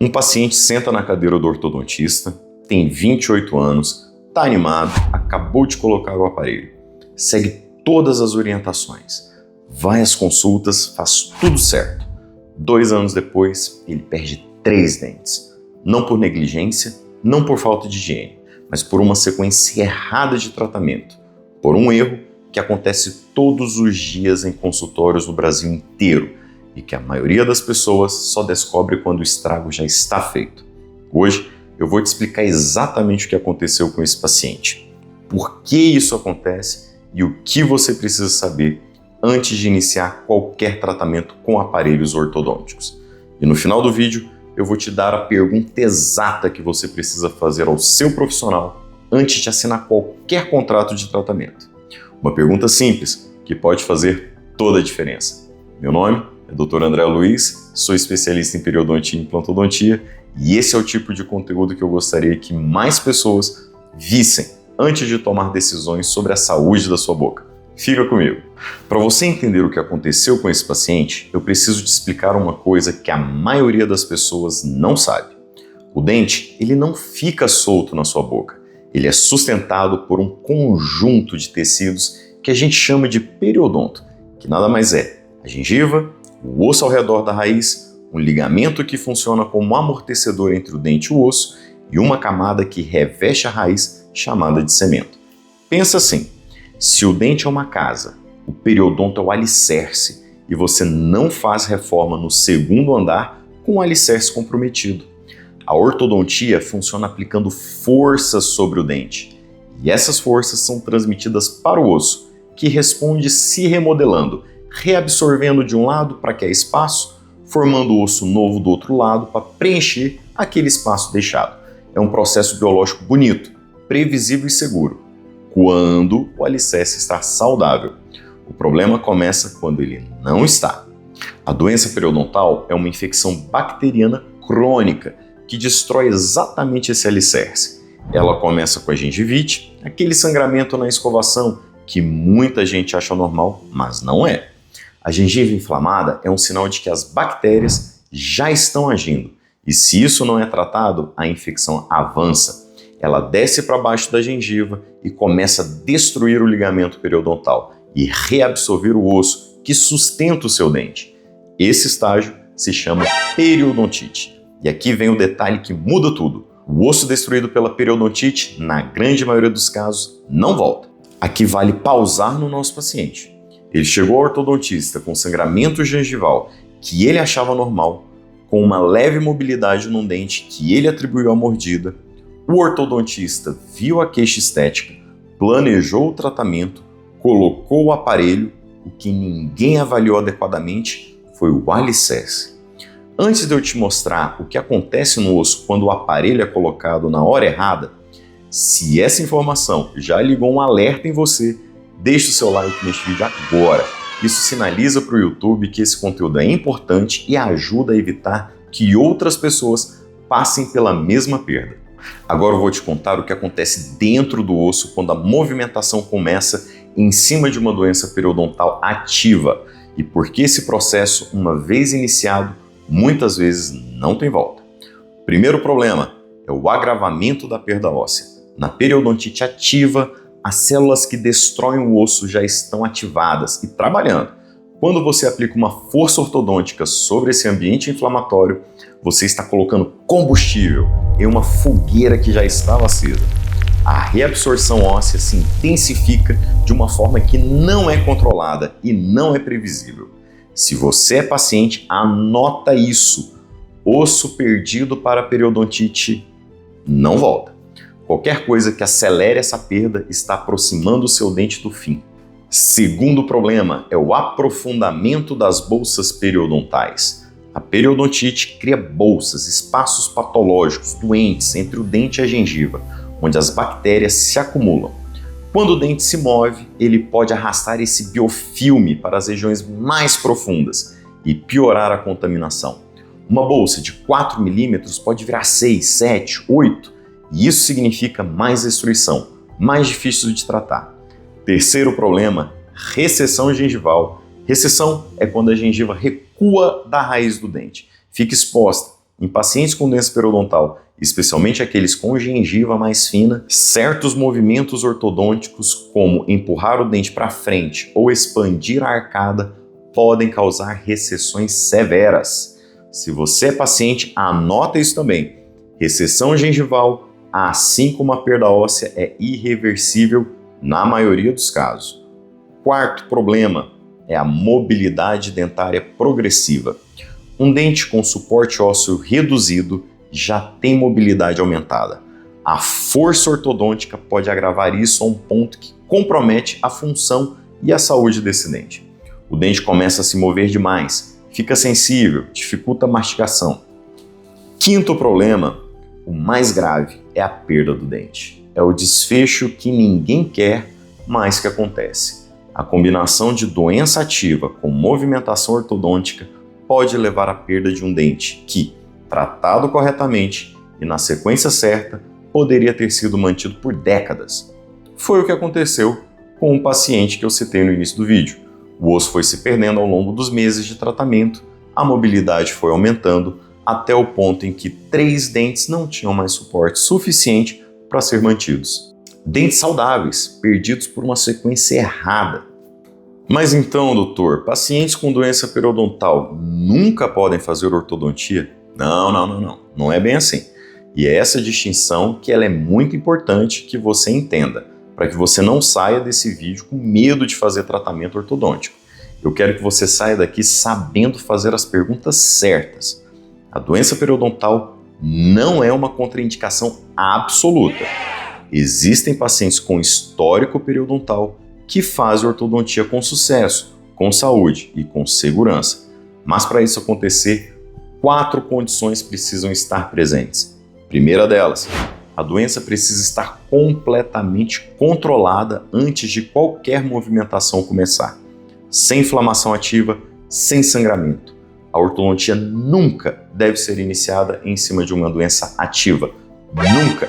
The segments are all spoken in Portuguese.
Um paciente senta na cadeira do ortodontista, tem 28 anos, está animado, acabou de colocar o aparelho, segue todas as orientações, vai às consultas, faz tudo certo. 2 anos depois, ele perde 3 dentes. Não por negligência, não por falta de higiene, mas por uma sequência errada de tratamento, por um erro que acontece todos os dias em consultórios no Brasil inteiro e que a maioria das pessoas só descobre quando o estrago já está feito. Hoje eu vou te explicar exatamente o que aconteceu com esse paciente, por que isso acontece e o que você precisa saber antes de iniciar qualquer tratamento com aparelhos ortodônticos. E no final do vídeo eu vou te dar a pergunta exata que você precisa fazer ao seu profissional antes de assinar qualquer contrato de tratamento. Uma pergunta simples que pode fazer toda a diferença. Meu nome é Dr. André Luiz, sou especialista em periodontia e implantodontia e esse é o tipo de conteúdo que eu gostaria que mais pessoas vissem antes de tomar decisões sobre a saúde da sua boca. Fica comigo. Para você entender o que aconteceu com esse paciente, eu preciso te explicar uma coisa que a maioria das pessoas não sabe. O dente, ele não fica solto na sua boca. Ele é sustentado por um conjunto de tecidos que a gente chama de periodonto, que nada mais é a gengiva, o osso ao redor da raiz, um ligamento que funciona como amortecedor entre o dente e o osso e uma camada que reveste a raiz chamada de cemento. Pensa assim, se o dente é uma casa, o periodonto é o alicerce e você não faz reforma no segundo andar com o alicerce comprometido. A ortodontia funciona aplicando forças sobre o dente e essas forças são transmitidas para o osso, que responde se remodelando, reabsorvendo de um lado para que há espaço, formando o osso novo do outro lado para preencher aquele espaço deixado. É um processo biológico bonito, previsível e seguro, quando o alicerce está saudável. O problema começa quando ele não está. A doença periodontal é uma infecção bacteriana crônica que destrói exatamente esse alicerce. Ela começa com a gengivite, aquele sangramento na escovação que muita gente acha normal, mas não é. A gengiva inflamada é um sinal de que as bactérias já estão agindo e se isso não é tratado, a infecção avança. Ela desce para baixo da gengiva e começa a destruir o ligamento periodontal e reabsorver o osso que sustenta o seu dente. Esse estágio se chama periodontite. E aqui vem o detalhe que muda tudo. O osso destruído pela periodontite, na grande maioria dos casos, não volta. Aqui vale pausar no nosso paciente. Ele chegou ao ortodontista com sangramento gengival que ele achava normal, com uma leve mobilidade num dente que ele atribuiu à mordida. O ortodontista viu a queixa estética, planejou o tratamento, colocou o aparelho. O que ninguém avaliou adequadamente foi o alicerce. Antes de eu te mostrar o que acontece no osso quando o aparelho é colocado na hora errada, se essa informação já ligou um alerta em você, deixe o seu like neste vídeo agora. Isso sinaliza para o YouTube que esse conteúdo é importante e ajuda a evitar que outras pessoas passem pela mesma perda. Agora eu vou te contar o que acontece dentro do osso quando a movimentação começa em cima de uma doença periodontal ativa e por que esse processo, uma vez iniciado, muitas vezes não tem volta. O primeiro problema é o agravamento da perda óssea. Na periodontite ativa, as células que destroem o osso já estão ativadas e trabalhando. Quando você aplica uma força ortodôntica sobre esse ambiente inflamatório, você está colocando combustível em uma fogueira que já estava acesa. A reabsorção óssea se intensifica de uma forma que não é controlada e não é previsível. Se você é paciente, anota isso. Osso perdido para periodontite não volta. Qualquer coisa que acelere essa perda está aproximando o seu dente do fim. Segundo problema é o aprofundamento das bolsas periodontais. A periodontite cria bolsas, espaços patológicos, doentes entre o dente e a gengiva, onde as bactérias se acumulam. Quando o dente se move, ele pode arrastar esse biofilme para as regiões mais profundas e piorar a contaminação. Uma bolsa de 4 milímetros pode virar 6, 7, 8, e isso significa mais destruição, mais difícil de tratar. Terceiro problema, recessão gengival. Recessão é quando a gengiva recua da raiz do dente, fica exposta Em pacientes com doença periodontal, especialmente aqueles com gengiva mais fina, certos movimentos ortodônticos, como empurrar o dente para frente ou expandir a arcada, podem causar recessões severas. Se você é paciente, anota isso também. Recessão gengival, assim como a perda óssea, é irreversível na maioria dos casos. Quarto problema é a mobilidade dentária progressiva. Um dente com suporte ósseo reduzido já tem mobilidade aumentada. A força ortodôntica pode agravar isso a um ponto que compromete a função e a saúde desse dente. O dente começa a se mover demais, fica sensível, dificulta a mastigação. Quinto problema, o mais grave, é a perda do dente. É o desfecho que ninguém quer, mas que acontece. A combinação de doença ativa com movimentação ortodôntica pode levar à perda de um dente que, tratado corretamente e na sequência certa, poderia ter sido mantido por décadas. Foi o que aconteceu com um paciente que eu citei no início do vídeo. O osso foi se perdendo ao longo dos meses de tratamento, a mobilidade foi aumentando até o ponto em que 3 dentes não tinham mais suporte suficiente para ser mantidos. Dentes saudáveis, perdidos por uma sequência errada. Mas então, doutor, pacientes com doença periodontal nunca podem fazer ortodontia? Não é bem assim. E é essa distinção que ela é muito importante que você entenda, para que você não saia desse vídeo com medo de fazer tratamento ortodôntico. Eu quero que você saia daqui sabendo fazer as perguntas certas. A doença periodontal não é uma contraindicação absoluta. Existem pacientes com histórico periodontal que fazem ortodontia com sucesso, com saúde e com segurança. Mas para isso acontecer, 4 condições precisam estar presentes. Primeira delas, a doença precisa estar completamente controlada antes de qualquer movimentação começar. Sem inflamação ativa, sem sangramento. A ortodontia nunca deve ser iniciada em cima de uma doença ativa. Nunca!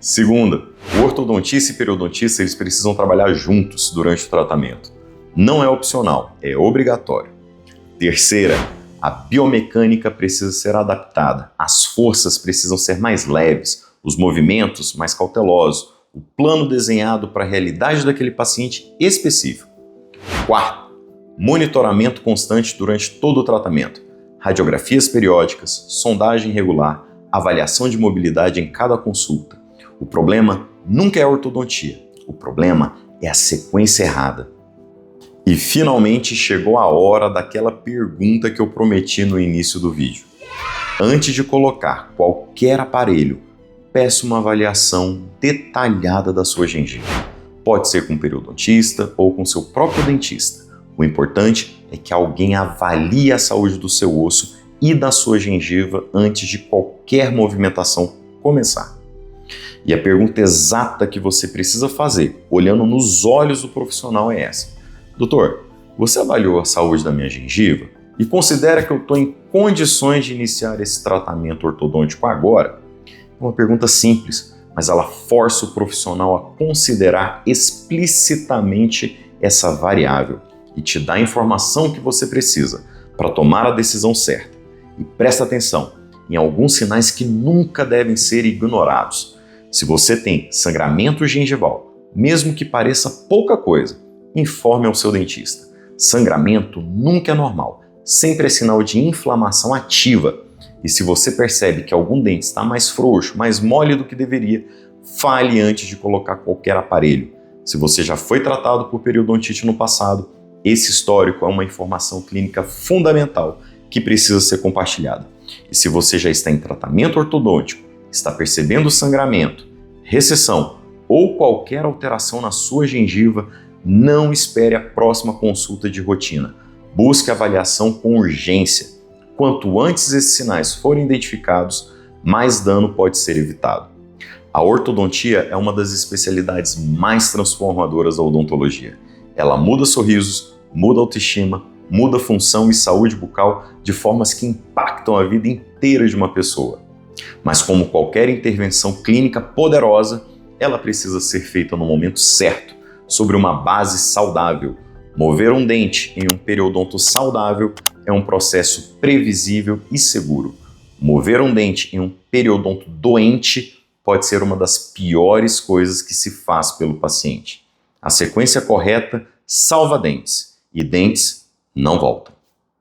Segunda, o ortodontista e periodontista eles precisam trabalhar juntos durante o tratamento. Não é opcional, é obrigatório. Terceira, a biomecânica precisa ser adaptada, as forças precisam ser mais leves, os movimentos mais cautelosos, o plano desenhado para a realidade daquele paciente específico. Quarto, monitoramento constante durante todo o tratamento, radiografias periódicas, sondagem regular, avaliação de mobilidade em cada consulta. O problema nunca é a ortodontia, o problema é a sequência errada. E finalmente chegou a hora daquela pergunta que eu prometi no início do vídeo. Antes de colocar qualquer aparelho, peça uma avaliação detalhada da sua gengiva. Pode ser com um periodontista ou com seu próprio dentista. O importante é que alguém avalie a saúde do seu osso e da sua gengiva antes de qualquer movimentação começar. E a pergunta exata que você precisa fazer, olhando nos olhos do profissional, é essa. Doutor, você avaliou a saúde da minha gengiva e considera que eu estou em condições de iniciar esse tratamento ortodôntico agora? É uma pergunta simples, mas ela força o profissional a considerar explicitamente essa variável e te dá a informação que você precisa para tomar a decisão certa. E presta atenção em alguns sinais que nunca devem ser ignorados. Se você tem sangramento gengival, mesmo que pareça pouca coisa, informe ao seu dentista. Sangramento nunca é normal, sempre é sinal de inflamação ativa. E se você percebe que algum dente está mais frouxo, mais mole do que deveria, fale antes de colocar qualquer aparelho. Se você já foi tratado por periodontite no passado, esse histórico é uma informação clínica fundamental que precisa ser compartilhada. E se você já está em tratamento ortodôntico, está percebendo sangramento, recessão ou qualquer alteração na sua gengiva, não espere a próxima consulta de rotina. Busque avaliação com urgência. Quanto antes esses sinais forem identificados, mais dano pode ser evitado. A ortodontia é uma das especialidades mais transformadoras da odontologia. Ela muda sorrisos, muda autoestima, muda função e saúde bucal de formas que impactam a vida inteira de uma pessoa. Mas como qualquer intervenção clínica poderosa, ela precisa ser feita no momento certo, sobre uma base saudável. Mover um dente em um periodonto saudável é um processo previsível e seguro. Mover um dente em um periodonto doente pode ser uma das piores coisas que se faz pelo paciente. A sequência correta salva dentes e dentes não voltam.